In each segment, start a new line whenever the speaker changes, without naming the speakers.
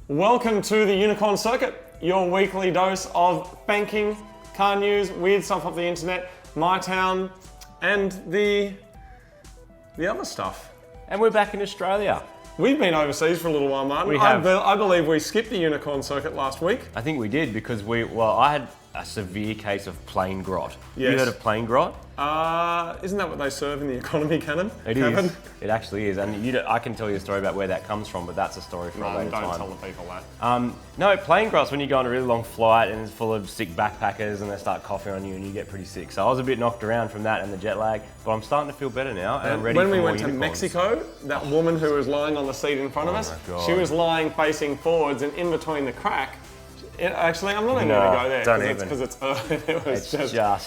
Welcome to the Unicorn Circuit, your weekly dose of Fanking, car news, weird stuff off the internet, my town, and the other stuff.
And we're back in Australia.
We've been overseas for a little while, Martin.
We have.
I believe we skipped the Unicorn Circuit last week.
I think we did because I had a severe case of plain grot.
Yes.
You heard of plain grot?
Isn't that what they serve in the economy cannon?
It is. It actually is. And I can tell you a story about where that comes from, but that's a story for a later time.
Don't tell the people that.
No, plain grot's when you go on a really long flight and it's full of sick backpackers and they start coughing on you and you get pretty sick. So I was a bit knocked around from that and the jet lag, but I'm starting to feel better now and I'm ready for more unicorns.
When we went to Mexico, that woman who was lying on the seat in front of us,
my God.
she was lying facing forwards and in between the crack. Actually, I'm not even going to go there because it's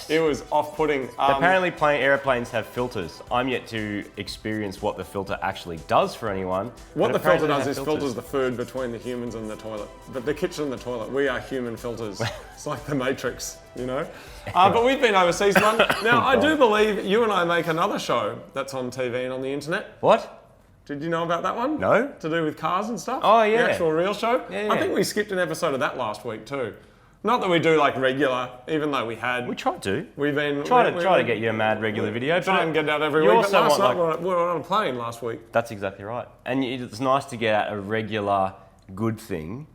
it was off-putting.
Apparently, airplanes have filters. I'm yet to experience what the filter actually does for anyone.
What the filter does is filters the food between the humans and the toilet. But the kitchen and the toilet, we are human filters. It's like the Matrix, you know? But we've been overseas, man. Now, I do believe you and I make another show that's on TV and on the internet.
What?
Did you know about that one?
No.
To do with cars and stuff?
Oh, yeah.
The actual real show?
Yeah.
I think we skipped an episode of that last week too. Not that we do like regular, even though we had.
We tried to.
We've been...
Try to get you a mad regular video.
Try and get out every week, but last night we were on a plane last week.
That's exactly right. And it's nice to get out a regular good thing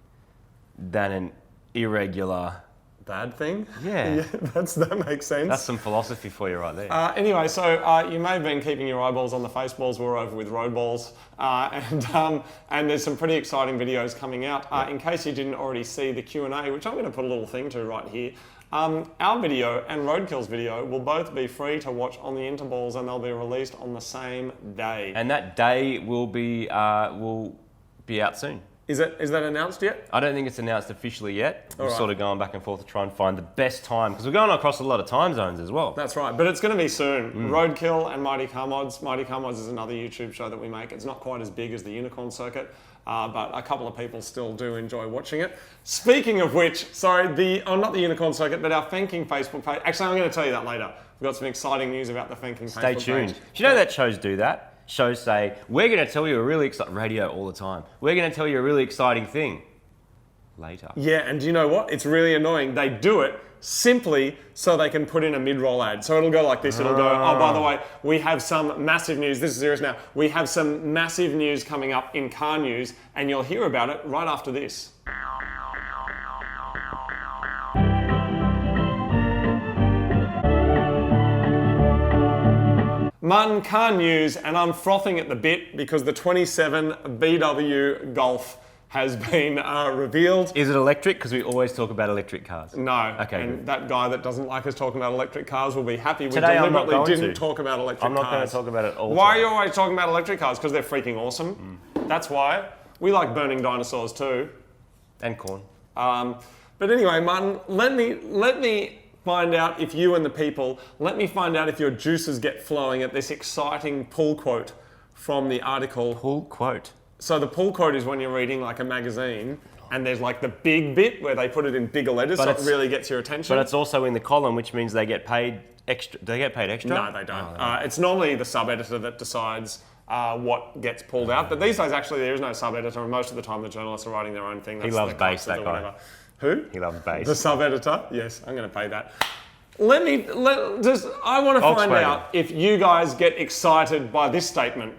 than an irregular...
Bad thing?
Yeah.
That makes sense.
That's some philosophy for you right there.
Anyway, so you may have been keeping your eyeballs on the face balls. We're over with road balls. And there's some pretty exciting videos coming out. In case you didn't already see the Q&A, which I'm going to put a little thing to right here. Our video and Roadkill's video will both be free to watch on the intervals and they'll be released on the same day.
And that day will be out soon.
Is that announced yet?
I don't think it's announced officially yet. We're
right.
sort of going back and forth to try and find the best time because we're going across a lot of time zones as well.
That's right, but it's going to be soon. Roadkill and Mighty Car Mods. Mighty Car Mods is another YouTube show that we make. It's not quite as big as the Unicorn Circuit, but a couple of people still do enjoy watching it. Speaking of which, sorry, not the Unicorn Circuit, but our Fanking Facebook page. Actually, I'm going to tell you that later. We've got some exciting news about the Fanking Facebook page.
Stay tuned. Do you know that shows do that? Shows say, we're going to tell you a really exciting... Radio all the time. We're going to tell you a really exciting thing. Later.
Yeah, and do you know what? It's really annoying. They do it simply so they can put in a mid-roll ad. So it'll go like this. It'll go, oh, by the way, we have some massive news. This is serious now. We have some massive news coming up in car news, and you'll hear about it right after this. Martin, car news, and I'm frothing at the bit because the 27 VW Golf has been revealed.
Is it electric? Because we always talk about electric cars.
No.
Okay.
And that guy that doesn't like us talking about electric cars will be happy we
Today I'm not
deliberately
going
didn't
to.
talk about electric cars.
I'm not going to talk about it all.
Why are you always talking about electric cars? Because they're freaking awesome. That's why. We like burning dinosaurs too.
And corn.
But anyway, Martin, let me find out if you and the people, let me find out if your juices get flowing at this exciting pull quote from the article.
Pull quote.
So the pull quote is when you're reading like a magazine and there's like the big bit where they put it in bigger letters so it really gets your attention.
But it's also in the column, which means they get paid extra. Do they get paid extra?
No, they don't. It's normally the sub-editor that decides what gets pulled out. But these days, actually, there is no sub-editor, and most of the time the journalists are writing their own thing.
He loves bass, that guy.
Whatever. Who?
He loves bass.
The sub-editor? Yes, I'm going to pay that. I want to find out if you guys get excited by this statement.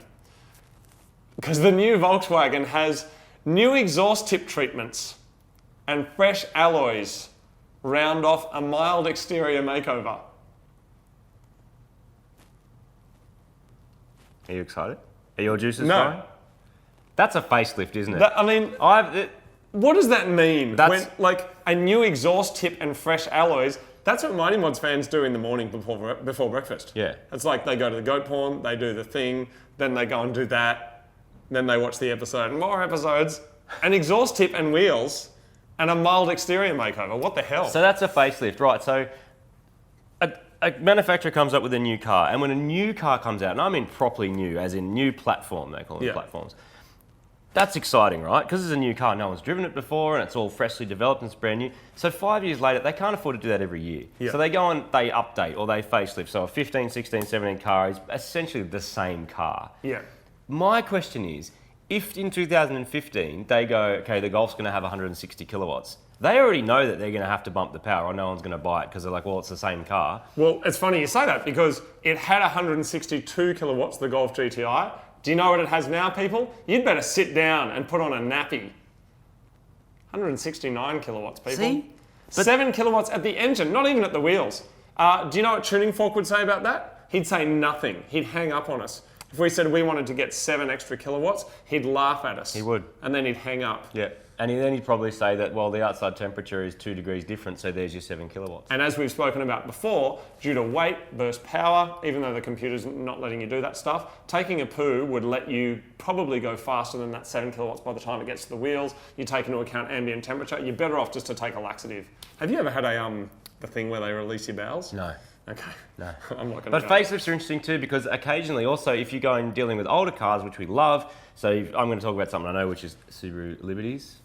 Because the new Volkswagen has new exhaust tip treatments and fresh alloys round off a mild exterior makeover.
Are you excited? Are your juices
No.
flowing? That's a facelift, isn't it?
What does that mean?
That's-
When, like, a new exhaust tip and fresh alloys, that's what Mighty Mods fans do in the morning before breakfast.
Yeah.
It's like they go to the goat porn, they do the thing, then they go and do that, then they watch the episode and more episodes, an exhaust tip and wheels, and a mild exterior makeover. What the hell?
So that's a facelift, right? So a manufacturer comes up with a new car, and when a new car comes out, and I mean properly new, as in new platform, they call them platforms, that's exciting, right? Because it's a new car, no one's driven it before, and it's all freshly developed and it's brand new. So 5 years later, they can't afford to do that every year.
Yeah.
So they go and they update or they facelift. So a 15, 16, 17 car is essentially the same car.
Yeah.
My question is if in 2015 they go, okay, the Golf's going to have 160 kilowatts, they already know that they're going to have to bump the power or no one's going to buy it because they're like, well, it's the same car.
Well, it's funny you say that because it had 162 kilowatts, the Golf GTI. Do you know what it has now, people? You'd better sit down and put on a nappy. 169 kilowatts, people.
See?
7 kilowatts at the engine, not even at the wheels. Do you know what Tuning Fork would say about that? He'd say nothing. He'd hang up on us. If we said we wanted to get 7 extra kilowatts, he'd laugh at us.
He would.
And then he'd hang up.
Yeah. And then he'd probably say that, well, the outside temperature is 2 degrees different, so there's your 7 kilowatts.
And as we've spoken about before, due to weight, burst power, even though the computer's not letting you do that stuff, taking a poo would let you probably go faster than that 7 kilowatts by the time it gets to the wheels. You take into account ambient temperature. You're better off just to take a laxative. Have you ever had the thing where they release your bowels?
No.
Okay.
No.
I'm not going to.
But facelifts are interesting too because occasionally also if you go and dealing with older cars, which we love, so I'm going to talk about something I know, which is Subaru Liberties.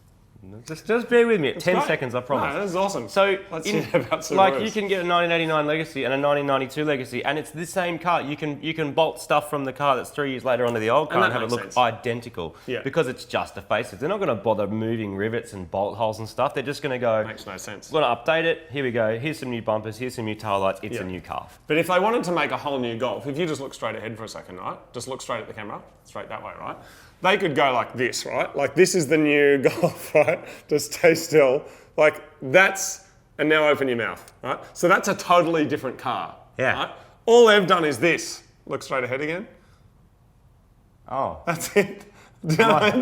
Just bear with me. At 10 seconds, I promise.
No, that's awesome.
So,
let's hear about Subarus.
Like you can get a 1989 Legacy and a 1992 Legacy, and it's the same car. You can bolt stuff from the car that's 3 years later onto the old car and have it look identical.
Yeah.
Because it's just a facelift. They're not going to bother moving rivets and bolt holes and stuff. They're just going to go.
Makes no sense.
We're going to update it. Here we go. Here's some new bumpers. Here's some new tail lights. It's a new car.
But if they wanted to make a whole new Golf, if you just look straight ahead for a second, right? Just look straight at the camera, straight that way, right? They could go like this, right? Like this is the new Golf, right? Just stay still. Like that's, and now open your mouth, right? So that's a totally different car.
Yeah.
Right? All they've done is this. Look straight ahead again.
Oh.
That's it. That's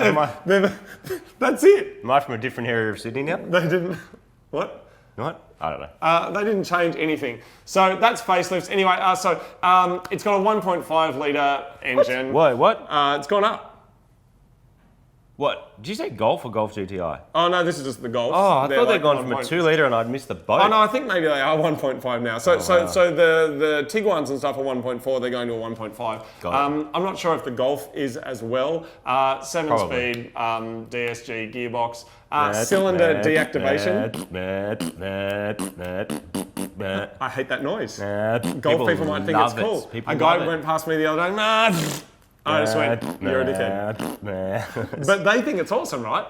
it.
Am I from a different area of Sydney now?
They didn't, what?
What? I don't know.
They didn't change anything. So that's facelifts. Anyway, it's got a 1.5 litre engine.
What?
It's gone up.
What? Did you say Golf or Golf GTI?
Oh no, this is just the Golf.
Oh, I thought they'd gone from a 2 litre and I'd missed the boat.
Oh no, I think maybe they are 1.5 now. So the Tiguan's and stuff are 1.4. They're going to a 1.5. I'm not sure if the Golf is as well. 7-speed DSG gearbox. Cylinder deactivation. I hate that noise. Golf people might think it's cool. A guy went past me the other day. I just went, you're a dickhead. But they think it's awesome, right?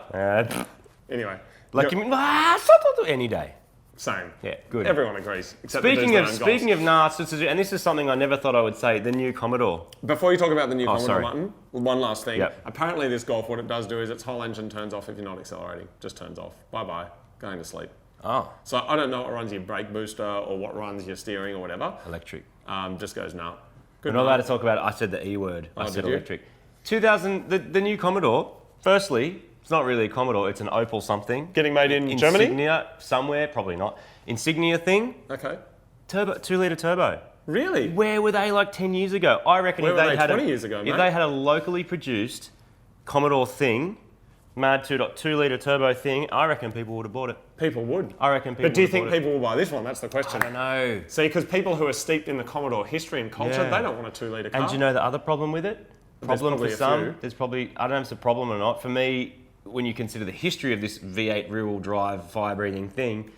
Anyway.
Like, any day.
Same.
Yeah, good.
Everyone agrees.
Speaking of, and this is something I never thought I would say, the new Commodore.
Before you talk about the new Commodore, Martin, one last thing.
Yep.
Apparently this Golf, what it does do is its whole engine turns off if you're not accelerating. Just turns off. Bye-bye. Going to sleep.
Oh.
So I don't know what runs your brake booster or what runs your steering or whatever.
Electric.
Just goes, no.
We're not allowed to talk about it. I said the E word. I said
you?
electric. 2000, the new Commodore, firstly, it's not really a Commodore, it's an Opel something.
Getting made in Germany?
Insignia, somewhere, probably not. Insignia thing.
Okay.
Turbo, 2 litre turbo.
Really?
Where were they like 10 years ago? I reckon
Where
if
were
they
they
had
20 years ago,
if
mate?
they had a locally produced Commodore thing, mad 2 litre turbo thing, I reckon people would have bought it.
People would.
I reckon people
But do you
would have
think
bought it.
people will buy this one? That's the question.
I don't know.
See, because people who are steeped in the Commodore history and culture, they don't want a 2 litre car.
And do you know the other problem with it? Problem for
probably a
some.
few.
There's probably, I don't know if it's a problem or not. For me, when you consider the history of this V8 rear-wheel drive, fire-breathing thing,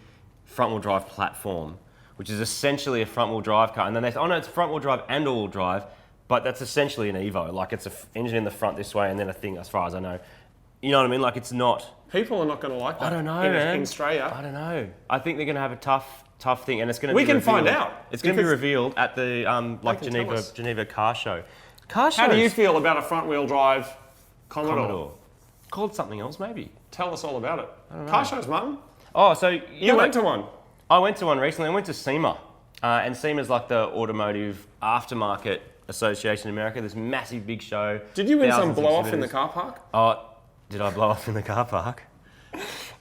front-wheel drive platform, which is essentially a front-wheel drive car. And then they say, oh no, it's front-wheel drive and all-wheel drive, but that's essentially an Evo. Like it's an engine in the front this way and then a thing, as far as I know. You know what I mean? Like it's not...
People are not going to like that.
I don't know,
in Australia.
I don't know. I think they're going to have a tough thing, and it's going to.
We can find out.
It's going to be revealed at the Geneva car show. How
do you feel about a front-wheel drive Commodore?
Called something else, maybe.
Tell us all about it. I don't know. Car shows, Martin.
Oh, so
you went to one.
I went to one recently. I went to SEMA, and SEMA's like the Automotive Aftermarket Association in America. This massive big show.
Did you win some blow-off in the car park?
Oh. Did I blow off in the car park?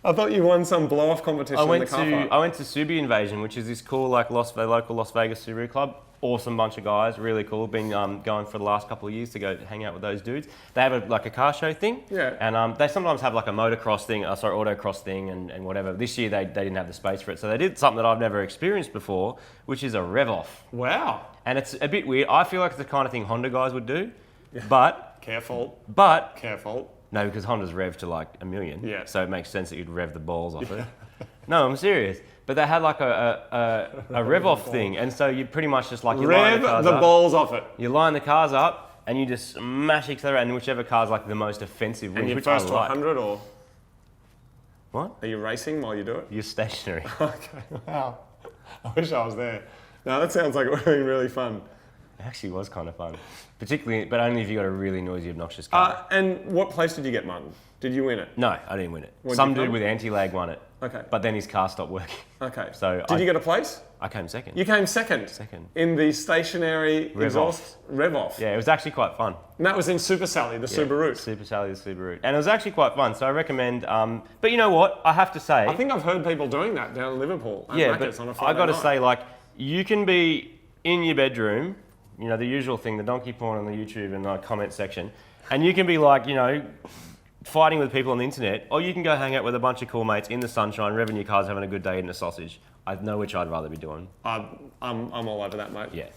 I thought you won some blow-off competition in the car park.
I went to Subi Invasion, which is this cool like local Las Vegas Subaru club. Awesome bunch of guys, really cool. Been going for the last couple of years to go hang out with those dudes. They have a car show thing.
Yeah.
And they sometimes have like a motocross thing, autocross thing and whatever. This year they didn't have the space for it. So they did something that I've never experienced before, which is a rev-off.
Wow.
And it's a bit weird. I feel like it's the kind of thing Honda guys would do, but...
Careful.
No, because Honda's rev to like 1 million.
Yeah.
So it makes sense that you'd rev the balls off it. No, I'm serious. But they had like a rev off thing, and so you pretty much just like you line the cars
the
up.
balls off it.
You line the cars up, and you just smash accelerator, and whichever car's like the most offensive wins,
And you're
which I
first to
like.
100, or
What?
are you racing while you do it?
You're stationary.
Okay, wow. I wish I was there. No, that sounds like it would have been really fun.
It actually was kind of fun, particularly, but only if you got a really noisy, obnoxious car.
And what place did you get, Martin? Did you win it?
No, I didn't win it.
What'd
Some
you
dude
come?
with anti-lag won it.
Okay.
But then his car stopped working.
Okay.
So
Did you get a place?
I came second.
You came second.
Second.
In the stationary exhaust rev-off.
Yeah, it was actually quite fun.
And that was in Super Sally, the Subaru.
Super Sally, the Subaru. And it was actually quite fun, so I recommend, but you know what, I have to say...
I think I've heard people doing that down in Liverpool. At
yeah,
Macca's
but
on a
I
Friday
got to
night.
say, like, you can be in your bedroom, you know, the usual thing, the donkey porn on the YouTube and the comment section, and you can be like, you know, fighting with people on the internet, or you can go hang out with a bunch of cool mates in the sunshine, revving your cars, having a good day eating a sausage. I know which I'd rather be doing.
I'm all over that, mate.
Yeah.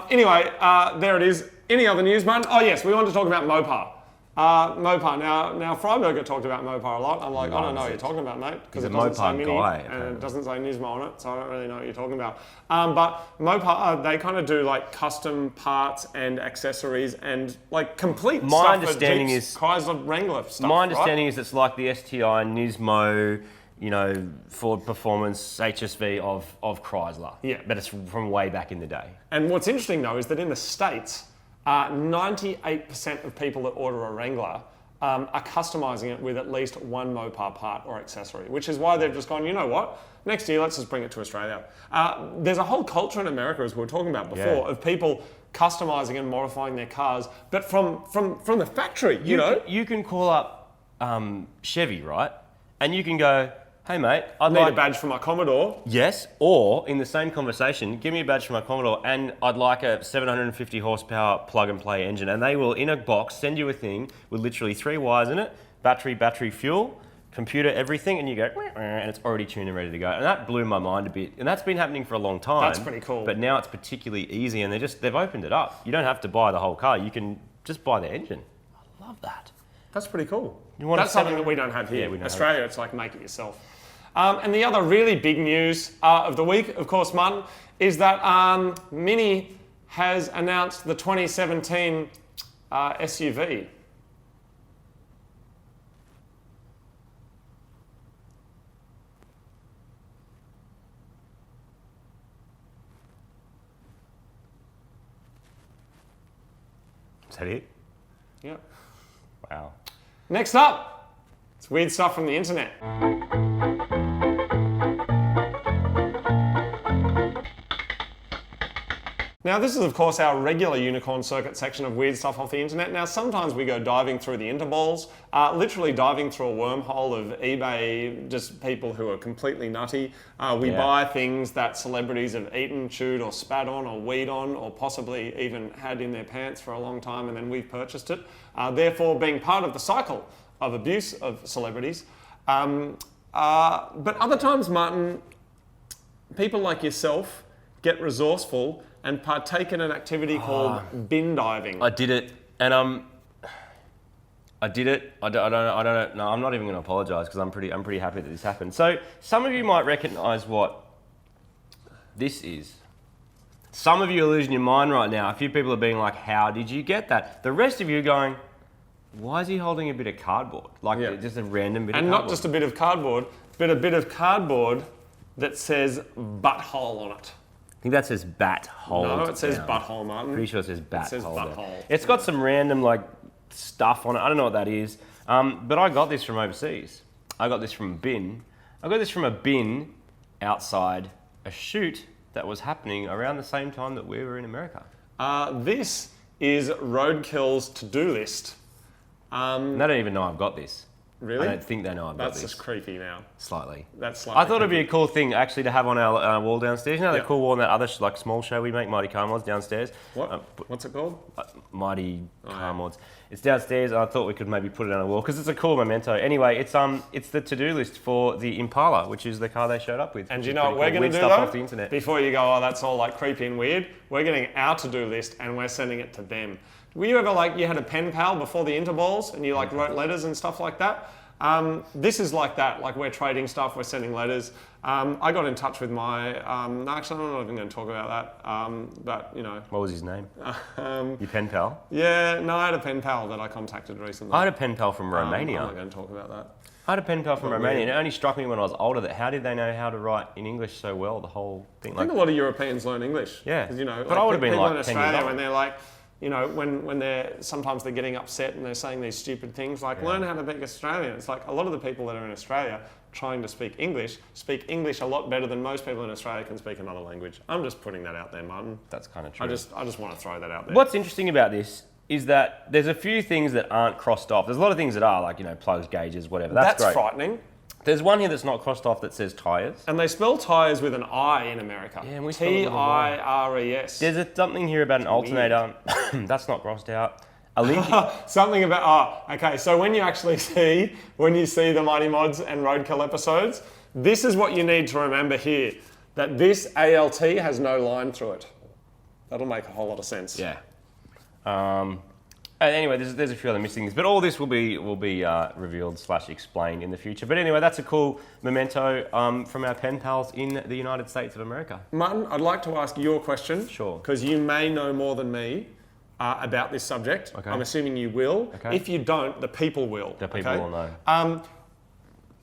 Anyway, there it is. Any other news, Martin? Oh yes, we want to talk about MOPAR. MOPAR. Now Freiberger talked about MOPAR a lot. I'm like, I don't know what you're talking about, mate, because it doesn't say
MOPAR
Mini
guy,
and
apparently.
it doesn't say Nismo on it, so I don't really know what you're talking about. But MOPAR, they kind of do like custom parts and accessories and like complete
My
stuff
understanding
for Jeeps,
is-
Chrysler, Wrangler stuff.
My understanding is it's like the STI, Nismo, you know, Ford Performance, HSV of Chrysler.
Yeah.
But it's from way back in the day.
And what's interesting though is that in the States, 98% of people that order a Wrangler are customizing it with at least one MOPAR part or accessory, which is why they've just gone, you know what, next year let's just bring it to Australia. There's a whole culture in America, as we were talking about before, of people customizing and modifying their cars, but from the factory, you know?
You can call up Chevy, right? And you can go, hey mate, I'd
Need
like
a badge for my Commodore.
Yes, or in the same conversation, give me a badge for my Commodore and I'd like a 750 horsepower plug and play engine. And they will, in a box, send you a thing with literally 3 wires in it, battery, fuel, computer, everything, and you go, and it's already tuned and ready to go. And that blew my mind a bit. And that's been happening for a long time.
That's pretty cool.
But now it's particularly easy and they've opened it up. You don't have to buy the whole car, you can just buy the engine. I love that.
That's pretty cool.
want
That's
a
something
seven-
that we don't have here.
Yeah, we don't
Australia, it's like make it yourself. And the other really big news of the week, of course, Martin, is that Mini has announced the 2017 SUV.
Is that it?
Yep.
Wow.
Next up, it's weird stuff from the internet. Now, this is, of course, our regular Unicorn Circuit section of weird stuff off the internet. Now, sometimes we go diving through the interballs, literally diving through a wormhole of eBay, just people who are completely nutty. We buy things that celebrities have eaten, chewed, or spat on, or weed on, or possibly even had in their pants for a long time, and then we've purchased it. Therefore, being part of the cycle of abuse of celebrities. But other times, Martin, people like yourself get resourceful and partake in an activity called bin diving.
I did it, and I did it. I don't know. No, I'm not even going to apologise because I'm pretty happy that this happened. So some of you might recognise what this is. Some of you are losing your mind right now. A few people are being like, "How did you get that?" The rest of you are going, "Why is he holding a bit of cardboard? Like just a random bit of
and
cardboard."
not just a bit of cardboard, but a bit of cardboard that says butthole on it.
I think that says bat hole.
No, it says
down.
butthole, Martin.
Pretty sure it says bat
It says
hole.
butthole.
There. It's got some random like stuff on it. I don't know what that is. But I got this from overseas. I got this from a bin. I got this from a bin outside a shoot that was happening around the same time that we were in America.
This is Roadkill's to-do list.
And they don't even know I've got this.
Really?
I don't think they know I've got
That's
this.
just creepy now.
Slightly.
That's slightly
I thought it'd be a cool thing actually to have on our wall downstairs. You know the
Yeah.
cool wall on that other like small show we make, Mighty Car Mods, downstairs?
What? What's it called?
Mighty Car Mods. It's downstairs, and I thought we could maybe put it on a wall because it's a cool memento. Anyway, it's the to-do list for the Impala, which is the car they showed up with.
And
which
you
is
know what
pretty
we're
cool.
going to
Weird
do
stuff
though?
off the internet.
Before you go, oh, that's all like creepy and weird, we're getting our to-do list and we're sending it to them. Were you ever like, you had a pen pal before the interballs and you like wrote letters and stuff like that? This is like that. Like we're trading stuff, we're sending letters. I got in touch with my, no, actually I'm not even going to talk about that, but you know.
What was his name? Your pen pal?
Yeah, no, I had a pen pal that I contacted recently.
I had a pen pal from Romania.
I'm not going to talk about that.
I had a pen pal from Romania, and it only struck me when I was older that how did they know how to write in English so well, the whole thing?
I think a lot of Europeans learn English.
Yeah.
You know,
but
like
I would have been
people
like
in
10 years
Australia
old.
when they're like, you know, when sometimes they're getting upset and they're saying these stupid things like, learn how to speak Australian. It's like a lot of the people that are in Australia trying to speak English a lot better than most people in Australia can speak another language. I'm just putting that out there, Martin.
That's kind of true.
I just want to throw that out there.
What's interesting about this is that there's a few things that aren't crossed off. There's a lot of things that are, like, you know, plugs, gauges, whatever. That's great.
Frightening.
There's one here that's not crossed off that says tyres.
And they spell tyres with an I in America.
Yeah, and we spell it with a Y.
T-I-R-E-S.
There's something here about an alternator. That's not crossed out. A link.
Something about, okay, so when you actually see the Mighty Mods and Roadkill episodes, this is what you need to remember here, that this ALT has no line through it. That'll make a whole lot of sense.
Yeah. Anyway, there's a few other missing things, but all this will be revealed / explained in the future. But anyway, that's a cool memento from our pen pals in the United States of America.
Martin, I'd like to ask you a question.
Sure.
Because you may know more than me about this subject.
Okay.
I'm assuming you will.
Okay.
If you don't, the people will.
The people will know.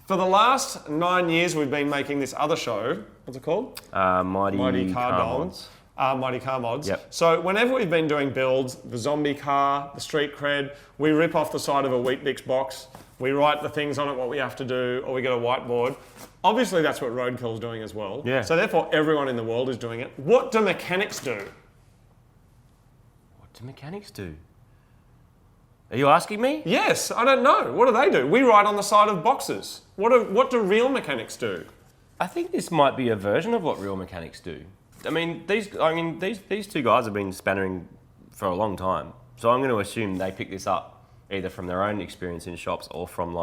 For the last 9 years, we've been making this other show. What's it called?
Mighty Car
Mods. Mighty Car Mods.
Yep.
So whenever we've been doing builds, the zombie car, the street cred, we rip off the side of a Weet-Bix box, we write the things on it, what we have to do, or we get a whiteboard. Obviously, that's what Roadkill's doing as well.
Yeah.
So therefore, everyone in the world is doing it. What do mechanics do?
What do mechanics do? Are you asking me?
Yes, I don't know. What do they do? We write on the side of boxes. What do real mechanics do?
I think this might be a version of what real mechanics do. These two guys have been spannering for a long time, so I'm going to assume they pick this up either from their own experience in shops or from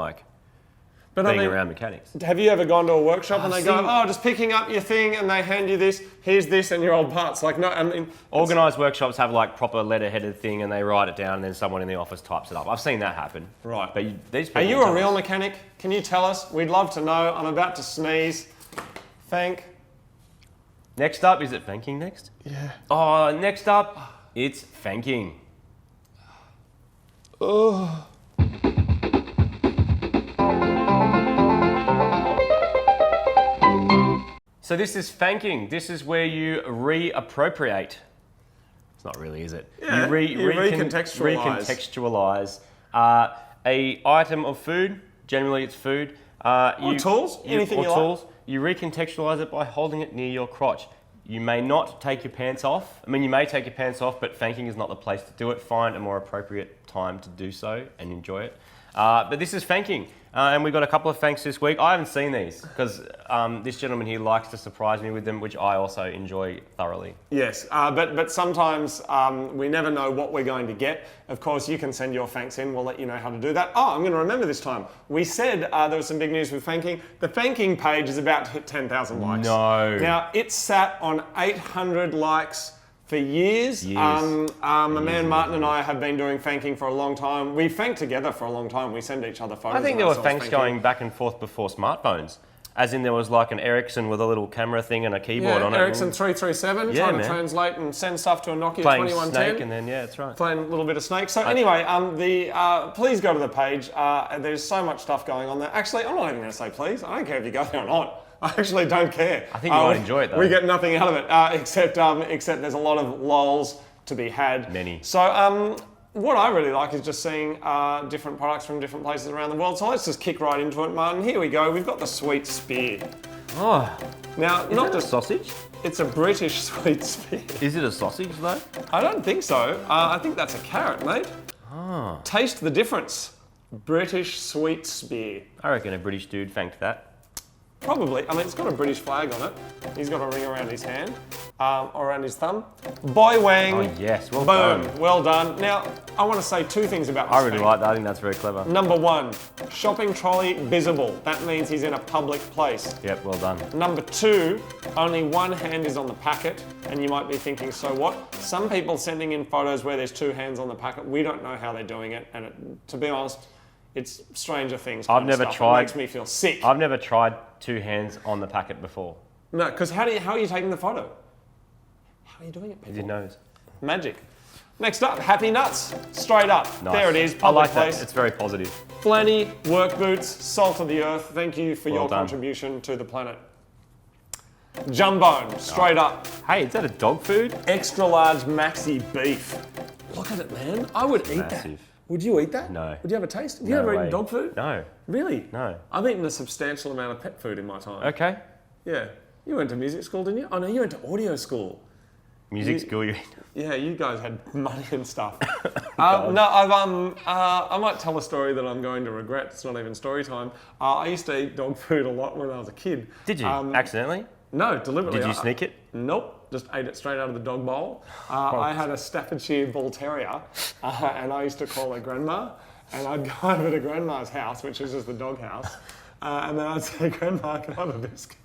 being around mechanics.
Have you ever gone to a workshop and they go, just picking up your thing, and they hand you this, here's this and your old parts? Like, no,
organised workshops have proper letter-headed thing, and they write it down, and then someone in the office types it up. I've seen that happen.
Right.
But these people
are you a real mechanic? Can you tell us? We'd love to know. I'm about to sneeze. Thank.
Next up, is it Fanking next?
Yeah.
Oh, next up, it's Fanking.
Oh.
So this is Fanking. This is where you reappropriate. It's not really, is it?
Yeah, you
recontextualize a item of food. Generally, it's food.
Or tools. Anything you like.
You recontextualize it by holding it near your crotch. You may not take your pants off. You may take your pants off, but Fanking is not the place to do it. Find a more appropriate time to do so and enjoy it. But this is Fanking. And we've got a couple of Fanks this week. I haven't seen these because this gentleman here likes to surprise me with them, which I also enjoy thoroughly. Yes,
but sometimes we never know what we're going to get. Of course, you can send your Fanks in. We'll let you know how to do that. Oh, I'm going to remember this time. We said there was some big news with Fanking. The Fanking page is about to hit 10,000 likes.
No.
Now, it sat on 800 likes for years. My man Martin and I have been doing Fanking for a long time. We Fank together for a long time. We send each other photos.
I think there were Fanks going back and forth before smartphones. As in there was like an Ericsson with a little camera thing and a keyboard on it.
Ericsson 337, trying to translate and send stuff to a Nokia 2110.
Snake and then, yeah, that's right.
Playing a little bit of Snake. So anyway, please go to the page. There's so much stuff going on there. Actually, I'm not even going to say please. I don't care if you go there or not. I actually don't care.
I think you might enjoy it though.
We get nothing out of it, except there's a lot of lols to be had.
Many.
So what I really like is just seeing different products from different places around the world. So let's just kick right into it, Martin. Here we go. We've got the sweet spear.
Oh.
Now,
is not just sausage?
It's a British sweet spear.
Is it a sausage though?
I don't think so. I think that's a carrot, mate.
Oh.
Taste the difference. British sweet spear.
I reckon a British dude fanked that.
Probably. It's got a British flag on it. He's got a ring around his hand, or around his thumb. Boy Wang.
Oh yes, well
done.
Boom,
well done. Now, I want to say two things about this.
I really like that. I think that's very clever.
Number one, shopping trolley visible. That means he's in a public place.
Yep, well done.
Number two, only one hand is on the packet, and you might be thinking, so what? Some people sending in photos where there's two hands on the packet. We don't know how they're doing it, and to be honest, It's Stranger Things.
I've never tried.
It makes me feel sick.
I've never tried 2 hands on the packet before.
No, because how are you taking the photo? How are you doing it, people?
With your nose.
Magic. Next up, Happy Nuts. Straight up.
Nice.
There it is.
I
Public
like
place.
that. It's very positive.
Flanny, work boots, salt of the earth. Thank you for
Well
your
done.
contribution to the planet. Jumbo. Straight up.
Hey, is that a dog food?
Extra large maxi beef. Look at it, man. I would eat that.
Massive.
Would you eat that?
No.
Would you have a taste? Have you
No
ever
way.
eaten dog food?
No.
Really?
No.
I've eaten a substantial amount of pet food in my time.
Okay.
Yeah. You went to music school, didn't you? Oh no, you went to audio school.
Music school, you
Yeah, you guys had money and stuff. I might tell a story that I'm going to regret. It's not even story time. I used to eat dog food a lot when I was a kid.
Did you? Accidentally?
No, deliberately.
Did you sneak it?
Nope. Just ate it straight out of the dog bowl. I had a Staffordshire Bull Terrier, and I used to call her Grandma. And I'd go over to Grandma's house, which is just the dog house, and then I'd say, Grandma, can I have a biscuit?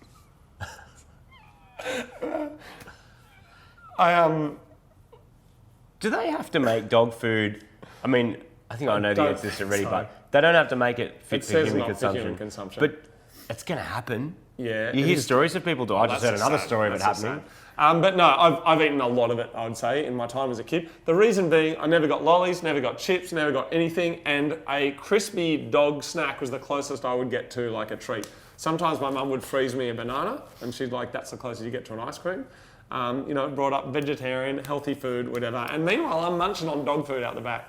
Do they have to make dog food? I mean, I think I know the
don't
answer to this already,
think so.
but they don't have to make it fit
It
for
says
human
not for
consumption.
human consumption.
But it's going to happen.
Yeah.
You
it
hear
is-
stories of people do. I just heard
That's
another
sad.
story of it
That's
happening.
sad. But no, I've eaten a lot of it, I would say, in my time as a kid. The reason being, I never got lollies, never got chips, never got anything, and a crispy dog snack was the closest I would get to like a treat. Sometimes my mum would freeze me a banana, and she'd like, that's the closest you get to an ice cream. Brought up vegetarian, healthy food, whatever. And meanwhile, I'm munching on dog food out the back.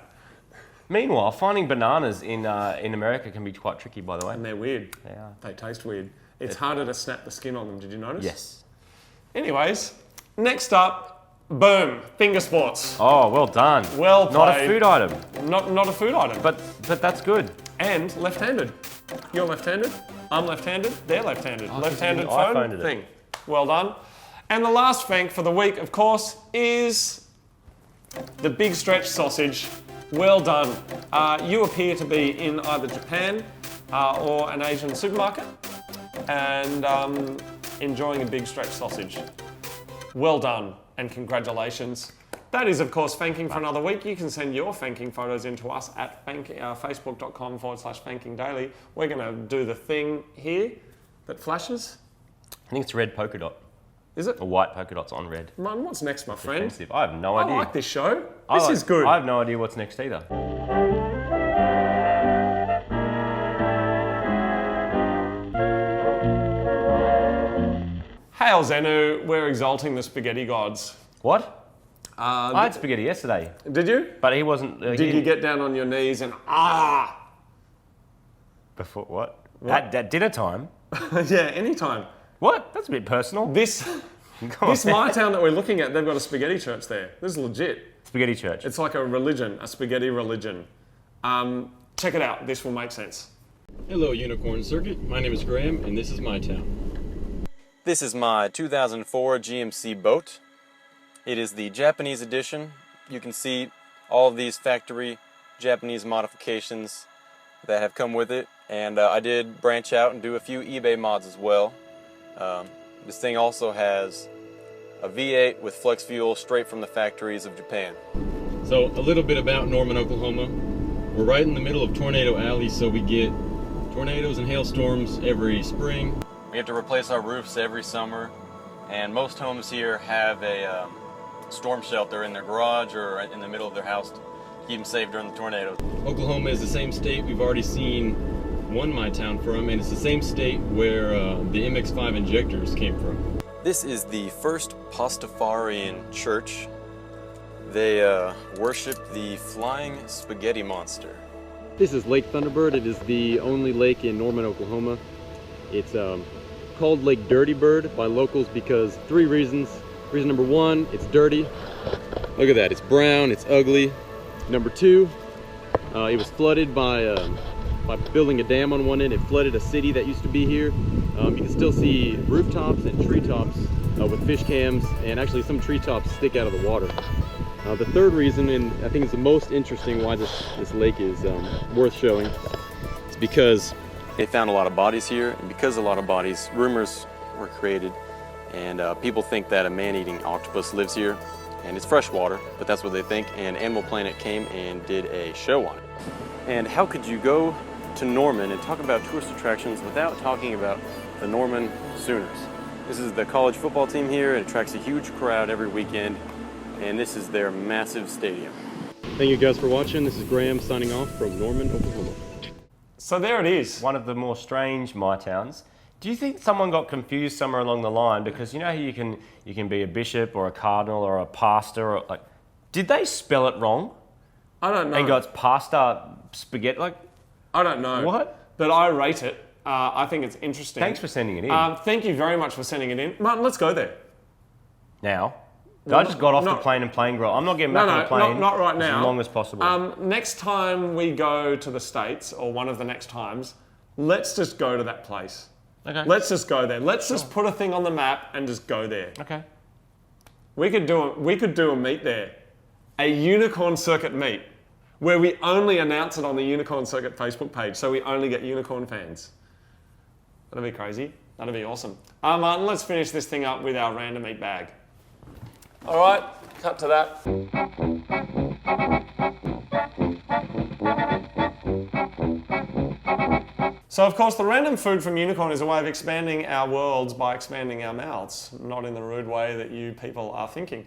Meanwhile, finding bananas in America can be quite tricky, by the way.
And they're weird.
They are.
They taste weird. It's harder to snap the skin on them, did you notice?
Yes.
Anyways, next up, boom, finger sports.
Oh, well done.
Well
Not a
played.
food item,
Not a food item.
but that's good.
And left-handed. You're left-handed, I'm left-handed, they're left-handed.
Oh,
Left-handed
I
phone
phoned it.
thing. Well done. And the last fank for the week, of course, is the big stretch sausage. Well done. You appear to be in either Japan or an Asian supermarket and enjoying a big stretch sausage. Well done and congratulations. That is, of course, Fanking for another week. You can send your Fanking photos in to us at facebook.com/Fanking Daily. We're going to do the thing here that flashes.
I think it's red polka dot.
Is it?
Or white polka dots on red.
Man, what's next, my friend?
Expensive. I have no
I
idea.
like this show. This is good.
I have no idea what's next either.
Hail Zenu, we're exalting the spaghetti gods.
What? I had spaghetti yesterday,
Did you?
but he wasn't.
Did you get down on your knees and
before what? At dinner time?
Yeah, anytime.
What? That's a bit personal.
This
Come on.
my town that we're looking at, they've got a spaghetti church there. This is legit.
Spaghetti church.
It's like a religion, a spaghetti religion. Check it out. This will make sense.
Hello, Unicorn Circuit. My name is Graham, and this is my town.
This is my 2004 GMC boat. It is the Japanese edition. You can see all of these factory Japanese modifications that have come with it, and I did branch out and do a few eBay mods as well. This thing also has a V8 with flex fuel straight from the factories of Japan.
So, a little bit about Norman, Oklahoma. We're right in the middle of Tornado Alley, so we get tornadoes and hailstorms every spring.
We have to replace our roofs every summer, and most homes here have a storm shelter in their garage or in the middle of their house to keep them safe during the tornadoes.
Oklahoma is the same state we've already seen one My Town from, and it's the same state where the MX-5 injectors came from.
This is the first Pastafarian church. They worship the flying spaghetti monster.
This is Lake Thunderbird. It is the only lake in Norman, Oklahoma. It's called Lake Dirty Bird by locals because 3 reasons. Reason number 1, it's dirty. Look at that, it's brown, it's ugly. Number 2, it was flooded by building a dam on one end. It flooded a city that used to be here. You can still see rooftops and treetops with fish cams, and actually some treetops stick out of the water. The 3rd reason, and I think it's the most interesting why this lake is worth showing, is because
They found a lot of bodies here, and because of a lot of bodies, rumors were created, and people think that a man-eating octopus lives here, and it's freshwater, but that's what they think, and Animal Planet came and did a show on it. And how could you go to Norman and talk about tourist attractions without talking about the Norman Sooners? This is the college football team here. It attracts a huge crowd every weekend, and this is their massive stadium.
Thank you guys for watching. This is Graham signing off from Norman, Oklahoma.
So there it is.
One of the more strange my towns. Do you think someone got confused somewhere along the line? Because you know how you can be a bishop or a cardinal or a pastor, or like, did they spell it wrong?
I don't know.
And got pasta spaghetti, like,
I don't know.
What?
But I rate it. I think it's interesting.
Thanks for sending it in.
Thank you very much for sending it in. Martin, let's go there.
Now,
Well,
I just got off the
not-
plane and plane grill. I'm not getting back on the plane
not right now.
as long as possible.
Next time we go to the States, or one of the next times, let's just go to that place.
Okay.
Let's just go there. Let's just put a thing on the map and just go there.
Okay.
We could do a meet there, a unicorn circuit meet, where we only announce it on the Unicorn Circuit Facebook page, so we only get unicorn fans. That'd be crazy. That'd be awesome. Martin, let's finish this thing up with our random eat bag. All right, cut to that. So, of course, the random food from Unicorn is a way of expanding our worlds by expanding our mouths, not in the rude way that you people are thinking.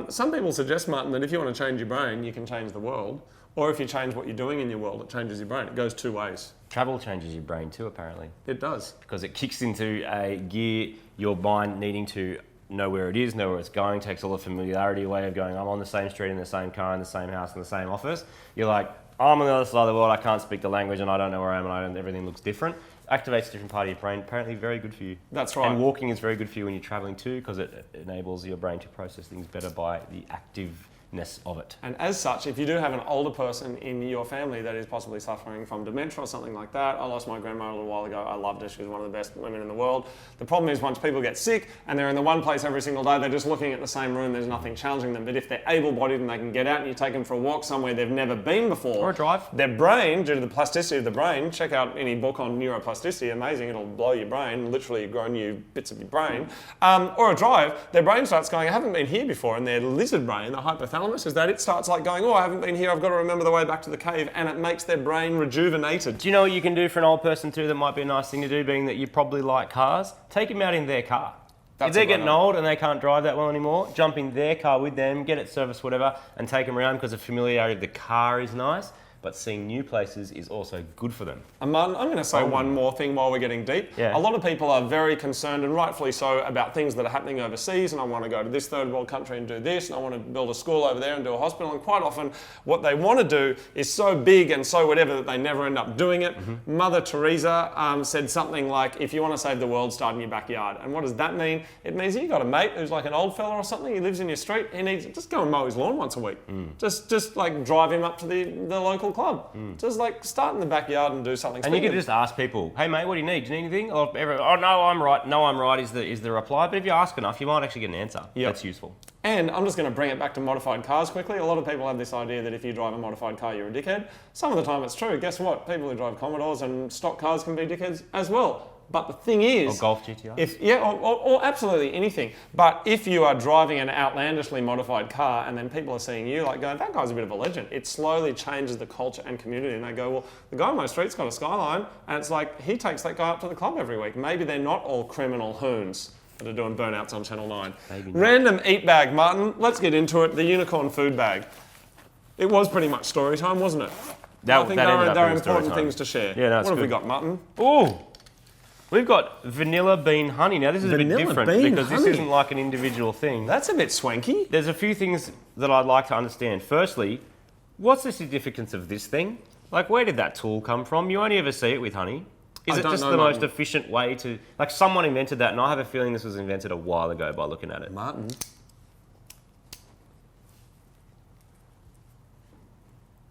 Some people suggest, Martin, that if you want to change your brain, you can change the world. Or if you change what you're doing in your world, it changes your brain. It goes two ways.
Travel changes your brain too, apparently.
It does.
Because it kicks into a gear, your mind needing to know where it is, know where it's going, takes all the familiarity away of going, I'm on the same street, in the same car, in the same house, in the same office. You're like, I'm on the other side of the world, I can't speak the language and I don't know where I am and everything looks different. Activates a different part of your brain, apparently very good for you.
That's right.
And walking is very good for you when you're traveling too, because it enables your brain to process things better by the activeness of it.
And as such, if you do have an older person in your family that is possibly suffering from dementia or something like that, I lost my grandma a little while ago. I loved her. She was one of the best women in the world. The problem is once people get sick and they're in the one place every single day, they're just looking at the same room, there's nothing challenging them. But if they're able-bodied and they can get out and you take them for a walk somewhere they've never been before.
Or a drive.
Their brain, due to the plasticity of the brain, check out any book on neuroplasticity, amazing, it'll blow your brain, literally grow new bits of your brain. Or a drive, their brain starts going, I haven't been here before, and their lizard brain, the hypothalamus, is that it starts like going, oh, I haven't been here, I've got to remember the way back to the cave, and it makes their brain rejuvenated.
Do you know what you can do for an old person too that might be a nice thing to do, being that you probably like cars? Take them out in their car. If they're getting old and they can't drive that well anymore, jump in their car with them, get it serviced, whatever, and take them around because the familiarity of the car is nice. But seeing new places is also good for them.
And Martin, I'm going to say one more thing while we're getting deep.
Yeah.
A lot of people are very concerned, and rightfully so, about things that are happening overseas, and I want to go to this third world country and do this, and I want to build a school over there and do a hospital, and quite often what they want to do is so big and so whatever that they never end up doing it. Mm-hmm. Mother Teresa said something like, if you want to save the world, start in your backyard. And what does that mean? It means you got a mate who's like an old fella or something, he lives in your street, he needs, just go and mow his lawn once a week. Just like drive him up to the local club. Just like start in the backyard and do something.
And you can just ask people, hey mate, what do you need? Do you need anything? Or oh no, I'm right. No, I'm right is the reply. But if you ask enough, you might actually get an answer.
Yep.
That's useful.
And I'm just going to bring it back to modified cars quickly. A lot of people have this idea that if you drive a modified car, you're a dickhead. Some of the time it's true. Guess what? People who drive Commodores and stock cars can be dickheads as well. But the thing is...
Or Golf GTI.
Or absolutely anything. But if you are driving an outlandishly modified car and then people are seeing you like going, that guy's a bit of a legend, it slowly changes the culture and community. And they go, well, the guy on my street's got a Skyline, and it's like, he takes that guy up to the club every week. Maybe they're not all criminal hoons that are doing burnouts on Channel 9. Random eat bag, Martin. Let's get into it. The unicorn food bag. It was pretty much story time, wasn't it? I think there are important things to share.
Yeah, no,
what have we got, Martin?
Ooh. We've got vanilla bean honey. Now this is a bit different because this isn't like an individual thing.
That's a bit swanky.
There's a few things that I'd like to understand. Firstly, what's the significance of this thing? Like, where did that tool come from? You only ever see it with honey. Is it just the most efficient way to... Like, someone invented that, and I have a feeling this was invented a while ago by looking at it.
Martin.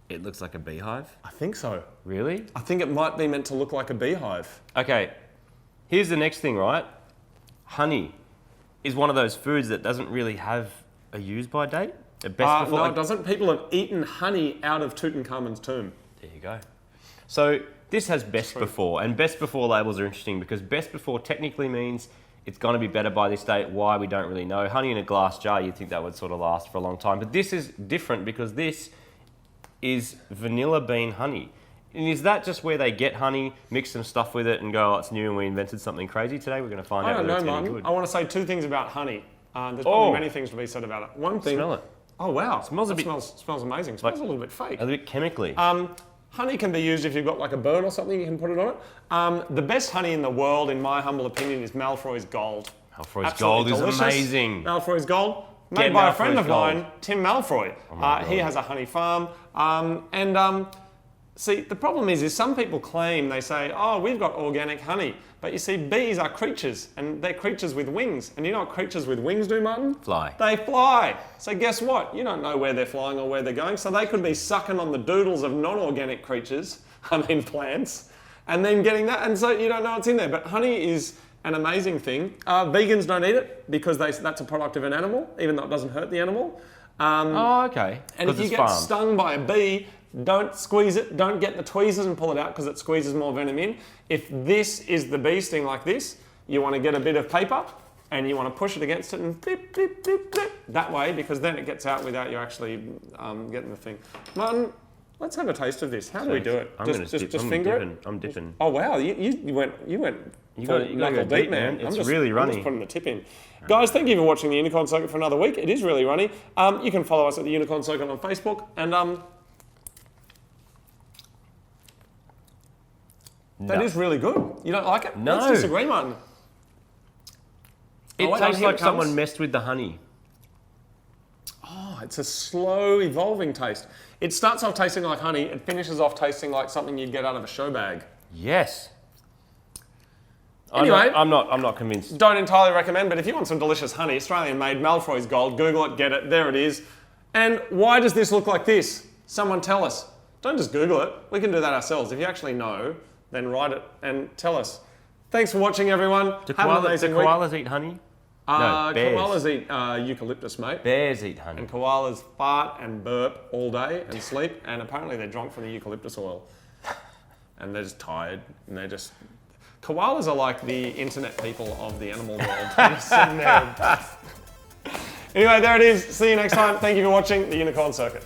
It looks like a beehive.
I think so.
Really?
I think it might be meant to look like a beehive.
Okay. Here's the next thing, right? Honey is one of those foods that doesn't really have a use-by date.
No, it doesn't. People have eaten honey out of Tutankhamun's tomb.
There you go. So this has best before, and best before labels are interesting because best before technically means It's going to be better by this date. Why, we don't really know. Honey in a glass jar, you'd think that would sort of last for a long time. But this is different because this is vanilla bean honey. And is that just where they get honey, mix some stuff with it and go, oh, it's new and we invented something crazy? Today we're going to find out whether it's any good.
I want to say 2 things about honey. There's probably many things to be said about it. One thing...
Smell it.
Oh, wow.
It smells
smells amazing. It smells a little bit fake.
A little bit chemically.
Honey can be used if you've got like a burn or something, you can put it on it. The best honey in the world, in my humble opinion, is Malfroy's Gold.
Malfroy's Gold is
delicious.
Amazing.
Malfroy's Gold, made by a friend of mine, Tim Malfroy. He has a honey farm. See, the problem is some people claim, they say, oh, we've got organic honey. But you see, bees are creatures, and they're creatures with wings. And you know what creatures with wings do, Martin?
Fly.
They fly. So guess what? You don't know where they're flying or where they're going. So they could be sucking on the doodles of non-organic creatures, plants, and then getting that. And so you don't know what's in there. But honey is an amazing thing. Vegans don't eat it because that's a product of an animal, even though it doesn't hurt the animal.
Okay.
And if you get stung by a bee, don't squeeze it, don't get the tweezers and pull it out because it squeezes more venom in. If this is the bee sting like this, you want to get a bit of paper and you want to push it against it and blip, blip, blip, blip, that way, because then it gets out without you actually getting the thing. Martin, let's have a taste of this. How do we do it? Just finger it?
I'm dipping.
Oh wow, you went
You
knuckle
go
deep, man.
It's really runny.
I'm just putting the tip in. Guys, thank you for watching the Unicorn Circuit for another week. It is really runny. You can follow us at the Unicorn Circuit on Facebook and that is really good. You don't like it?
No.
Let's disagree, Martin.
It tastes like someone messed with the honey.
Oh, it's a slow evolving taste. It starts off tasting like honey. It finishes off tasting like something you'd get out of a show bag.
Yes.
Anyway,
I'm not convinced.
Don't entirely recommend, but if you want some delicious honey, Australian-made Malfroy's Gold, Google it, get it, there it is. And why does this look like this? Someone tell us. Don't just Google it. We can do that ourselves. If you actually know, then write it and tell us. Thanks for watching, everyone.
Do koalas eat honey? No, bears.
Koalas eat eucalyptus, mate.
Bears eat honey.
And koalas fart and burp all day and sleep, and apparently they're drunk from the eucalyptus oil. And they're just tired, and they're just... Koalas are like the internet people of the animal world. They're sitting there. Anyway, there it is. See you next time. Thank you for watching the Unicorn Circuit.